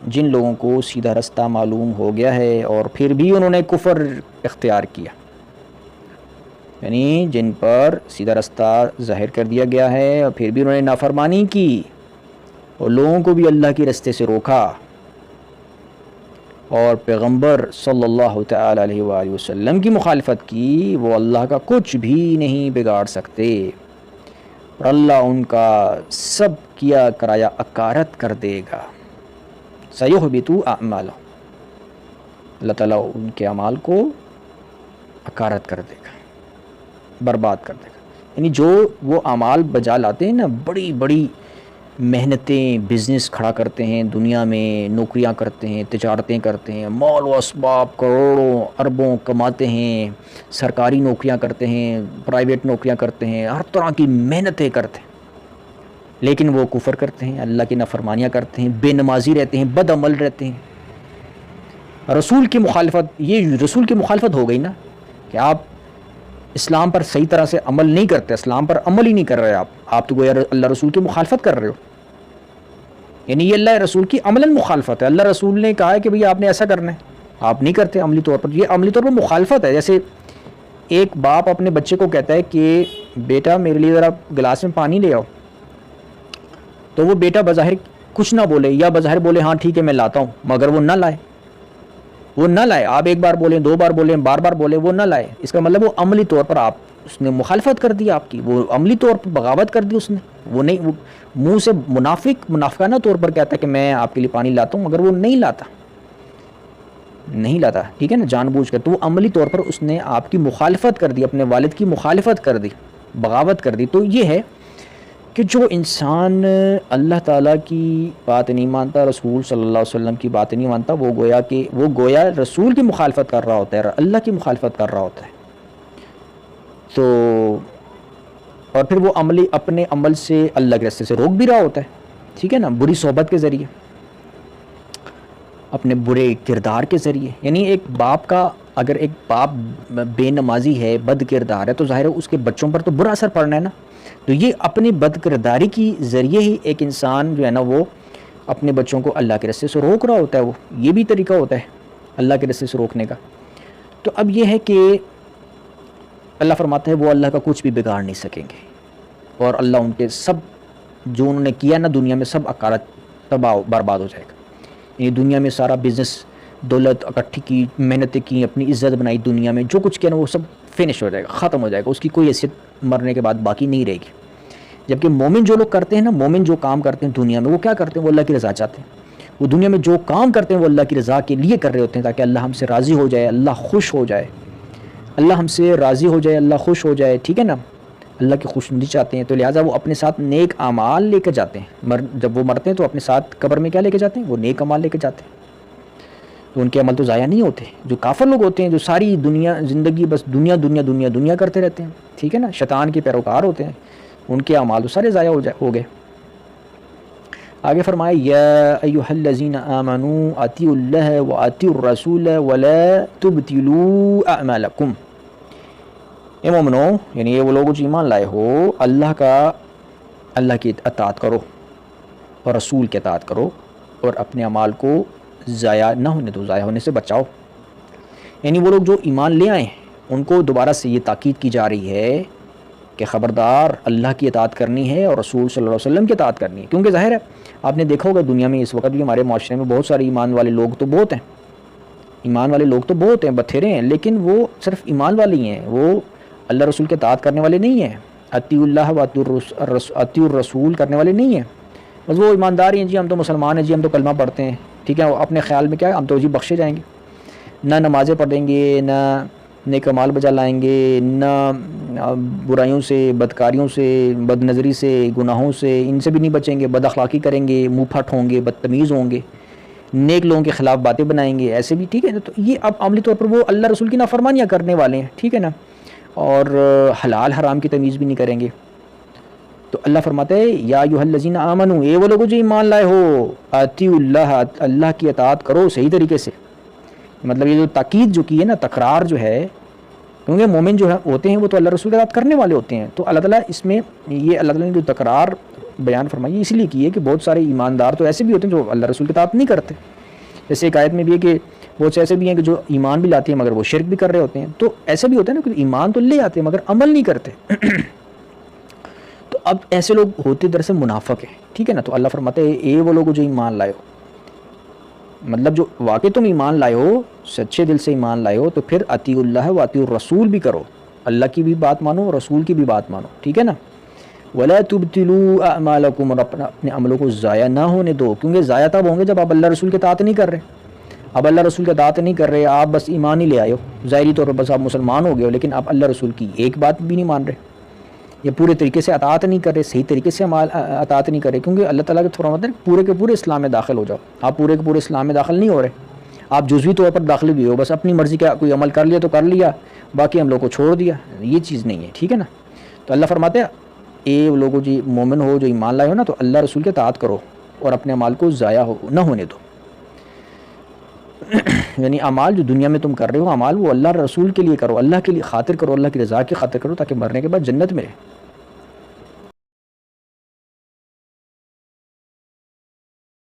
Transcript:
جن لوگوں کو سیدھا رستہ معلوم ہو گیا ہے اور پھر بھی انہوں نے کفر اختیار کیا، یعنی جن پر سیدھا رستہ ظاہر کر دیا گیا ہے اور پھر بھی انہوں نے نافرمانی کی اور لوگوں کو بھی اللہ کے رستے سے روکا اور پیغمبر صلی اللہ تعالی علیہ وآلہ وسلم کی مخالفت کی، وہ اللہ کا کچھ بھی نہیں بگاڑ سکتے اور اللہ ان کا سب کیا کرایا اکارت کر دے گا۔ سَيُحْبِطُ أَعْمَالَهُمْ، اللہ تعالیٰ ان کے اعمال کو اکارت کر دے گا، برباد کر دے گا۔ یعنی جو وہ اعمال بجا لاتے ہیں نا، بڑی بڑی محنتیں، بزنس کھڑا کرتے ہیں، دنیا میں نوکریاں کرتے ہیں، تجارتیں کرتے ہیں، مال و اسباب کروڑوں اربوں کماتے ہیں، سرکاری نوکریاں کرتے ہیں، پرائیویٹ نوکریاں کرتے ہیں، ہر طرح کی محنتیں کرتے ہیں، لیکن وہ کفر کرتے ہیں، اللہ کی نافرمانیاں کرتے ہیں، بے نمازی رہتے ہیں، بد عمل رہتے ہیں، رسول کی مخالفت۔ یہ رسول کی مخالفت ہو گئی نا، کہ آپ اسلام پر صحیح طرح سے عمل نہیں کرتے، اسلام پر عمل ہی نہیں کر رہے، آپ تو گویا اللہ رسول کی مخالفت کر رہے ہو، یعنی یہ اللہ رسول کی عملاً مخالفت ہے۔ اللہ رسول نے کہا ہے کہ بھئی آپ نے ایسا کرنا ہے، آپ نہیں کرتے عملی طور پر، یہ عملی طور پر مخالفت ہے۔ جیسے ایک باپ اپنے بچے کو کہتا ہے کہ بیٹا میرے لیے ذرا گلاس میں پانی لے آؤ، تو وہ بیٹا بظاہر کچھ نہ بولے یا بظاہر بولے ہاں ٹھیک ہے میں لاتا ہوں، مگر وہ نہ لائے، آپ ایک بار بولیں، دو بار بولیں، بار بار بولیں، وہ نہ لائے، اس کا مطلب وہ عملی طور پر اس نے مخالفت کر دی آپ کی، وہ عملی طور پر بغاوت کر دی اس نے، وہ نہیں، وہ منہ سے منافقانہ طور پر کہتا ہے کہ میں آپ کے لیے پانی لاتا ہوں، مگر وہ نہیں لاتا، ٹھیک ہے نا، جان بوجھ کر، تو وہ عملی طور پر اس نے آپ کی مخالفت کر دی، اپنے والد کی مخالفت کر دی، بغاوت کر دی۔ تو یہ ہے کہ جو انسان اللہ تعالیٰ کی بات نہیں مانتا، رسول صلی اللہ علیہ وسلم کی بات نہیں مانتا، وہ گویا رسول کی مخالفت کر رہا ہوتا ہے، اللہ کی مخالفت کر رہا ہوتا ہے۔ تو اور پھر وہ اپنے عمل سے اللہ کے راستے سے روک بھی رہا ہوتا ہے، ٹھیک ہے نا، بری صحبت کے ذریعے، اپنے برے کردار کے ذریعے۔ یعنی اگر ایک باپ بے نمازی ہے، بد کردار ہے، تو ظاہر ہے اس کے بچوں پر تو برا اثر پڑنا ہے نا۔ تو یہ اپنی بد کرداری کی ذریعے ہی ایک انسان جو ہے نا وہ اپنے بچوں کو اللہ کے راستے سے روک رہا ہوتا ہے، وہ یہ بھی طریقہ ہوتا ہے اللہ کے راستے سے روکنے کا۔ تو اب یہ ہے کہ اللہ فرماتا ہے وہ اللہ کا کچھ بھی بگاڑ نہیں سکیں گے، اور اللہ ان کے سب جو انہوں نے کیا نا دنیا میں سب اکارت تباہ برباد ہو جائے گا۔ یہ دنیا میں سارا بزنس، دولت اکٹھی کی، محنتیں کی، اپنی عزت بنائی، دنیا میں جو کچھ کیا نا وہ سب فنش ہو جائے گا، ختم ہو جائے گا، اس کی کوئی حیثیت مرنے کے بعد باقی نہیں رہے گی۔ جبکہ مومن جو لوگ کرتے ہیں نا، مومن جو کام کرتے ہیں دنیا میں، وہ کیا کرتے ہیں؟ وہ اللہ کی رضا چاہتے ہیں، وہ دنیا میں جو کام کرتے ہیں وہ اللہ کی رضا کے لیے کر رہے ہوتے ہیں، تاکہ اللہ ہم سے راضی ہو جائے، اللہ خوش ہو جائے، اللہ ہم سے راضی ہو جائے، اللہ خوش ہو جائے، ٹھیک ہے نا، اللہ کی خوشنودی چاہتے ہیں۔ تو لہٰذا وہ اپنے ساتھ نیک اعمال لے کے جاتے ہیں، جب وہ مرتے ہیں تو اپنے ساتھ قبر میں کیا لے کے جاتے ہیں؟ وہ نیک اعمال لے کے جاتے ہیں، تو ان کے عمل تو ضائع نہیں ہوتے۔ جو کافر لوگ ہوتے ہیں، جو ساری زندگی بس دنیا دنیا دنیا دنیا کرتے رہتے ہیں، ٹھیک ہے نا، شیطان کے پیروکار ہوتے ہیں، ان کے اعمال تو سارے ضائع ہو گئے۔ آگے فرمایا یا ایھا الذین آمنوا اطیعوا اللہ واطیعوا الرسول ولا تبطلوا اعمالکم، اے مومنو، یعنی یہ وہ لوگ جو ایمان لائے ہو، اللہ کی اطاعت کرو اور رسول کی اطاعت کرو، اور اپنے اعمال کو ضائع نہ ہونے دو، ضائع ہونے سے بچاؤ۔ یعنی وہ لوگ جو ایمان لے آئے ہیں ان کو دوبارہ سے یہ تاکید کی جا رہی ہے کہ خبردار اللہ کی اطاعت کرنی ہے اور رسول صلی اللہ علیہ وسلم کی اطاعت کرنی ہے، کیونکہ ظاہر ہے آپ نے دیکھا ہوگا دنیا میں اس وقت بھی ہمارے معاشرے میں بہت سارے ایمان والے لوگ تو بہت ہیں، بتھیرے ہیں، لیکن وہ صرف ایمان والے ہی ہیں، وہ اللہ رسول کی اطاعت کرنے والے نہیں ہیں، اطیعوا اللہ و اطیعوا الرسول کرنے والے نہیں ہیں، بس وہ ایماندار ہیں، جی ہم تو مسلمان ہیں، جی ہم تو کلمہ پڑھتے ہیں، ٹھیک ہے، اپنے خیال میں کیا ہم تو جی بخشے جائیں گے، نہ نمازیں پڑھیں گے، نہ نیک اعمال بجا لائیں گے، نہ برائیوں سے، بدکاریوں سے، بد نظری سے، گناہوں سے، ان سے بھی نہیں بچیں گے، بد اخلاقی کریں گے، منہ پھٹ ہوں گے، بدتمیز ہوں گے، نیک لوگوں کے خلاف باتیں بنائیں گے، ایسے بھی، ٹھیک ہے نا۔ تو یہ اب عملی طور پر وہ اللہ رسول کی نافرمانیاں کرنے والے ہیں، ٹھیک ہے نا، اور حلال حرام کی تمیز بھی نہیں کریں گے۔ تو اللہ فرماتا ہے یا ایھا الذین آمنوا، اے وہ لوگ جو ایمان لائے ہو، اطیعوا اللہ، اللہ کی اطاعت کرو صحیح طریقے سے۔ مطلب یہ جو تاکید جو کی ہے نا، تکرار جو ہے، کیونکہ مومن جو ہوتے ہیں وہ تو اللہ رسول کی اطاعت کرنے والے ہوتے ہیں، تو اللہ تعالیٰ اس میں یہ اللہ تعالیٰ نے جو تکرار بیان فرمائی اس لیے کی ہے کہ بہت سارے ایماندار تو ایسے بھی ہوتے ہیں جو اللہ رسول کی اطاعت نہیں کرتے. جیسے ایک آیت میں بھی ہے کہ بہت سے ایسے بھی ہیں کہ جو ایمان بھی لاتے ہیں مگر وہ شرک بھی کر رہے ہوتے ہیں. تو ایسا بھی ہوتا ہے نا کہ ایمان تو لے آتے ہیں مگر عمل نہیں کرتے. تو اب ایسے لوگ ہوتے دراصل منافق ہیں, ٹھیک ہے نا. تو اللہ فرماتے ہیں اے وہ لوگ جو ایمان لائے ہو, مطلب جو واقعی تم ایمان لائے ہو, سچے دل سے ایمان لائے ہو, تو پھر اطیعوا اللہ و اطیعوا الرسول بھی کرو, اللہ کی بھی بات مانو رسول کی بھی بات مانو, ٹھیک ہے نا. ولا تبطلوا اعمالکم, اور اپنے عملوں کو ضائع نہ ہونے دو, کیونکہ ضائع تب ہوں گے جب آپ اللہ رسول کے اطاعت نہیں کر رہے. اب اللہ رسول کے اطاعت نہیں کر رہے, آپ بس ایمان ہی لے آئے ہو, ظاہری طور پر بس آپ مسلمان ہو گئے ہو, لیکن آپ اللہ رسول کی ایک بات بھی نہیں مان رہے, یا پورے طریقے سے اطاعت نہیں کر رہے, صحیح طریقے سے اطاعت نہیں کر رہے. کیونکہ اللہ تعالیٰ کے فرماتے ہیں پورے کے پورے اسلام میں داخل ہو جاؤ. آپ پورے کے پورے اسلام میں داخل نہیں ہو رہے, آپ جزوی طور پر داخل بھی ہو, بس اپنی مرضی کا کوئی عمل کر لیا تو کر لیا, باقی ہم لوگ کو چھوڑ دیا. یہ چیز نہیں ہے, ٹھیک ہے نا. تو اللہ فرماتے ہیں اے لوگوں جو مومن ہو, جو ایمان لائے ہو نا, تو اللہ رسول کے اطاعت کرو اور اپنے اعمال کو ضائع نہ ہونے دو. یعنی اعمال جو دنیا میں تم کر رہے ہو, اعمال وہ اللہ رسول کے لیے کرو, اللہ کے لیے خاطر کرو, اللہ کی رضا کی خاطر کرو, تاکہ مرنے کے بعد جنت ملے.